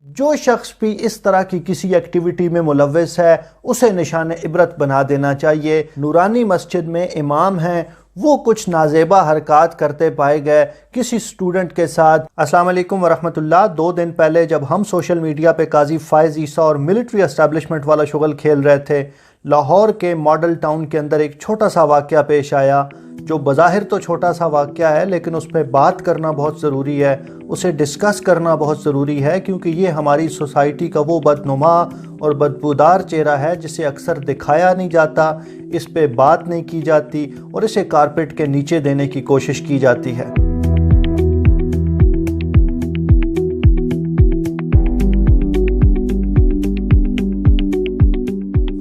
جو شخص بھی اس طرح کی کسی ایکٹیویٹی میں ملوث ہے اسے نشان عبرت بنا دینا چاہیے۔ نورانی مسجد میں امام ہیں، وہ کچھ نازیبا حرکات کرتے پائے گئے کسی سٹوڈنٹ کے ساتھ۔ السلام علیکم ورحمۃ اللہ۔ 2 دن پہلے جب ہم سوشل میڈیا پہ قاضی فائز عیسیٰ اور ملٹری اسٹیبلشمنٹ والا شغل کھیل رہے تھے، لاہور کے ماڈل ٹاؤن کے اندر ایک چھوٹا سا واقعہ پیش آیا، جو بظاہر تو چھوٹا سا واقعہ ہے لیکن اس پہ بات کرنا بہت ضروری ہے، اسے ڈسکس کرنا بہت ضروری ہے، کیونکہ یہ ہماری سوسائٹی کا وہ بدنما اور بدبودار چہرہ ہے جسے اکثر دکھایا نہیں جاتا، اس پہ بات نہیں کی جاتی اور اسے کارپیٹ کے نیچے دینے کی کوشش کی جاتی ہے۔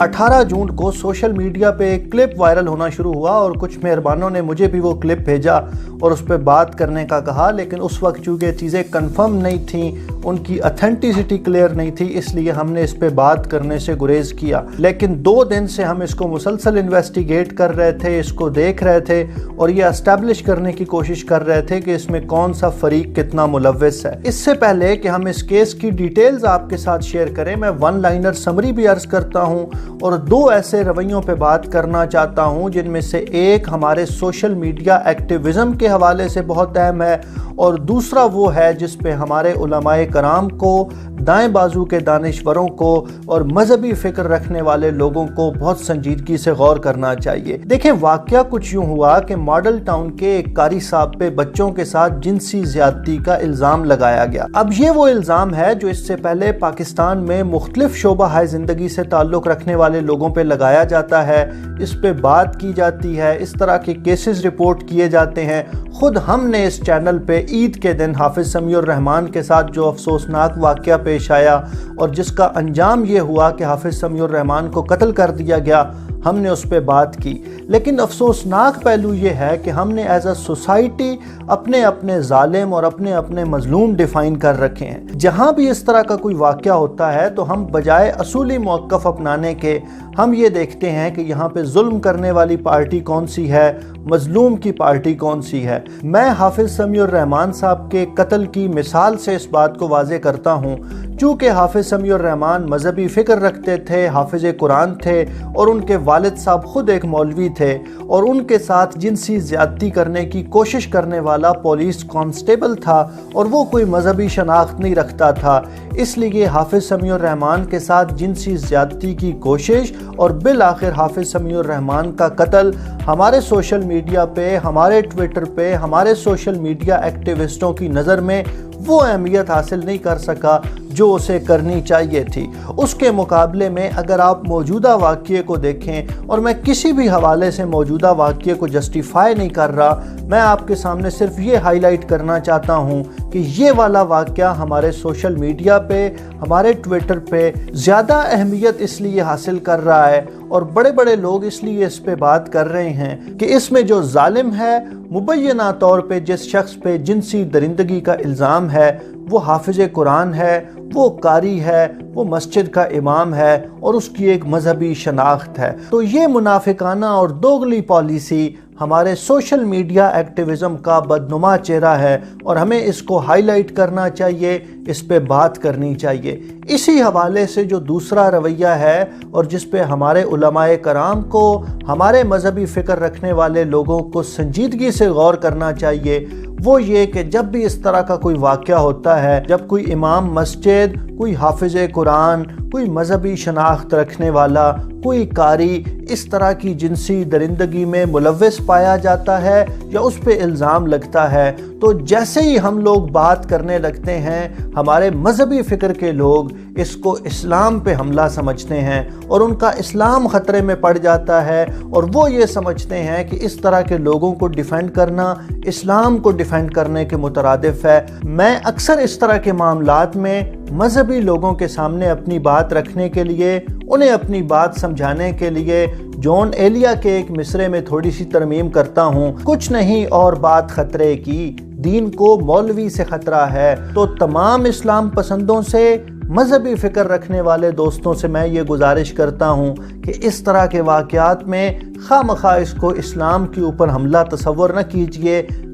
18 جون کو سوشل میڈیا پہ ایک کلپ وائرل ہونا شروع ہوا اور کچھ مہربانوں نے مجھے بھی وہ کلپ بھیجا اور اس پہ بات کرنے کا کہا، لیکن اس وقت چونکہ چیزیں کنفرم نہیں تھیں، ان کی اتھینٹسٹی کلیئر نہیں تھی، اس لیے ہم نے اس پہ بات کرنے سے گریز کیا۔ لیکن 2 دن سے ہم اس کو مسلسل انویسٹیگیٹ کر رہے تھے، اس کو دیکھ رہے تھے اور یہ اسٹیبلش کرنے کی کوشش کر رہے تھے کہ اس میں کون سا فریق کتنا ملوث ہے۔ اس سے پہلے کہ ہم اس کیس کی ڈیٹیلز آپ کے ساتھ شیئر کریں، میں 1 لائنر سمری بھی عرض کرتا ہوں اور 2 ایسے رویوں پہ بات کرنا چاہتا ہوں جن میں سے ایک ہمارے سوشل میڈیا ایکٹیویزم کے حوالے سے بہت اہم ہے اور دوسرا وہ ہے جس پہ ہمارے علماء کرام کو، دائیں بازو کے دانشوروں کو اور مذہبی فکر رکھنے والے لوگوں کو بہت سنجیدگی سے غور کرنا چاہیے۔ دیکھیں، واقعہ کچھ یوں ہوا کہ ماڈل ٹاؤن کے ایک قاری صاحب پہ بچوں کے ساتھ جنسی زیادتی کا الزام لگایا گیا۔ اب یہ وہ الزام ہے جو اس سے پہلے پاکستان میں مختلف شعبہ ہائے زندگی سے تعلق رکھنے والے لوگوں پہ لگایا جاتا ہے، اس پہ بات کی جاتی ہے، اس طرح کے کیسز رپورٹ کیے جاتے ہیں۔ خود ہم نے اس چینل پہ عید کے دن حافظ سمیع الرحمان کے ساتھ جو افسوسناک واقعہ پیش آیا اور جس کا انجام یہ ہوا کہ حافظ سمیع الرحمان کو قتل کر دیا گیا، ہم نے اس پہ بات کی۔ لیکن افسوسناک پہلو یہ ہے کہ ہم نے ایز اے سوسائٹی اپنے ظالم اور اپنے مظلوم ڈیفائن کر رکھے ہیں۔ جہاں بھی اس طرح کا کوئی واقعہ ہوتا ہے تو ہم بجائے اصولی موقف اپنانے کے ہم یہ دیکھتے ہیں کہ یہاں پہ ظلم کرنے والی پارٹی کون سی ہے، مظلوم کی پارٹی کون سی ہے۔ میں حافظ سمیع الرحمان صاحب کے قتل کی مثال سے اس بات کو واضح کرتا ہوں، چونکہ حافظ سمیع الرحمان مذہبی فکر رکھتے تھے، حافظ قرآن تھے اور ان کے والد صاحب خود ایک مولوی تھے اور ان کے ساتھ جنسی زیادتی کرنے کی کوشش کرنے والا پولیس کانسٹیبل تھا اور وہ کوئی مذہبی شناخت نہیں رکھتا تھا، اس لیے حافظ سمیع الرحمان کے ساتھ جنسی زیادتی کی کوشش اور بالآخر حافظ سمیع الرحمان کا قتل ہمارے سوشل میڈیا پہ، ہمارے ٹویٹر پہ، ہمارے سوشل میڈیا ایکٹیوسٹوں کی نظر میں وہ اہمیت حاصل نہیں کر سکا جو اسے کرنی چاہیے تھی۔ اس کے مقابلے میں اگر آپ موجودہ واقعے کو دیکھیں، اور میں کسی بھی حوالے سے موجودہ واقعے کو جسٹیفائی نہیں کر رہا، میں آپ کے سامنے صرف یہ ہائی لائٹ کرنا چاہتا ہوں کہ یہ والا واقعہ ہمارے سوشل میڈیا پہ، ہمارے ٹویٹر پہ زیادہ اہمیت اس لیے حاصل کر رہا ہے اور بڑے لوگ اس لیے اس پہ بات کر رہے ہیں کہ اس میں جو ظالم ہے، مبینہ طور پہ جس شخص پہ جنسی درندگی کا الزام ہے، وہ حافظ قرآن ہے، وہ قاری ہے، وہ مسجد کا امام ہے اور اس کی ایک مذہبی شناخت ہے۔ تو یہ منافقانہ اور دوغلی پالیسی ہمارے سوشل میڈیا ایکٹیویزم کا بدنما چہرہ ہے اور ہمیں اس کو ہائی لائٹ کرنا چاہیے، اس پہ بات کرنی چاہیے۔ اسی حوالے سے جو دوسرا رویہ ہے اور جس پہ ہمارے علماء کرام کو، ہمارے مذہبی فکر رکھنے والے لوگوں کو سنجیدگی سے غور کرنا چاہیے، وہ یہ کہ جب بھی اس طرح کا کوئی واقعہ ہوتا ہے، جب کوئی امام مسجد، کوئی حافظ قرآن، کوئی مذہبی شناخت رکھنے والا، کوئی قاری اس طرح کی جنسی درندگی میں ملوث پایا جاتا ہے یا اس پہ الزام لگتا ہے، تو جیسے ہی ہم لوگ بات کرنے لگتے ہیں، ہمارے مذہبی فکر کے لوگ اس کو اسلام پہ حملہ سمجھتے ہیں اور ان کا اسلام خطرے میں پڑ جاتا ہے اور وہ یہ سمجھتے ہیں کہ اس طرح کے لوگوں کو ڈیفینڈ کرنا اسلام کو ڈیفینڈ کرنے کے مترادف ہے۔ میں اکثر اس طرح کے معاملات میں مذہبی لوگوں کے سامنے اپنی بات رکھنے کے لیے، انہیں اپنی بات سمجھانے کے لیے جون ایلیا کے ایک مصرے میں تھوڑی سی ترمیم کرتا ہوں، کچھ نہیں اور بات خطرے کی، دین کو مولوی سے خطرہ ہے۔ تو تمام اسلام پسندوں سے، مذہبی فکر رکھنے والے دوستوں سے میں یہ گزارش کرتا ہوں کہ اس طرح کے واقعات میں خواہ مخواہ اس کو اسلام کے اوپر حملہ تصور نہ کیجئے،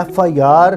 FIR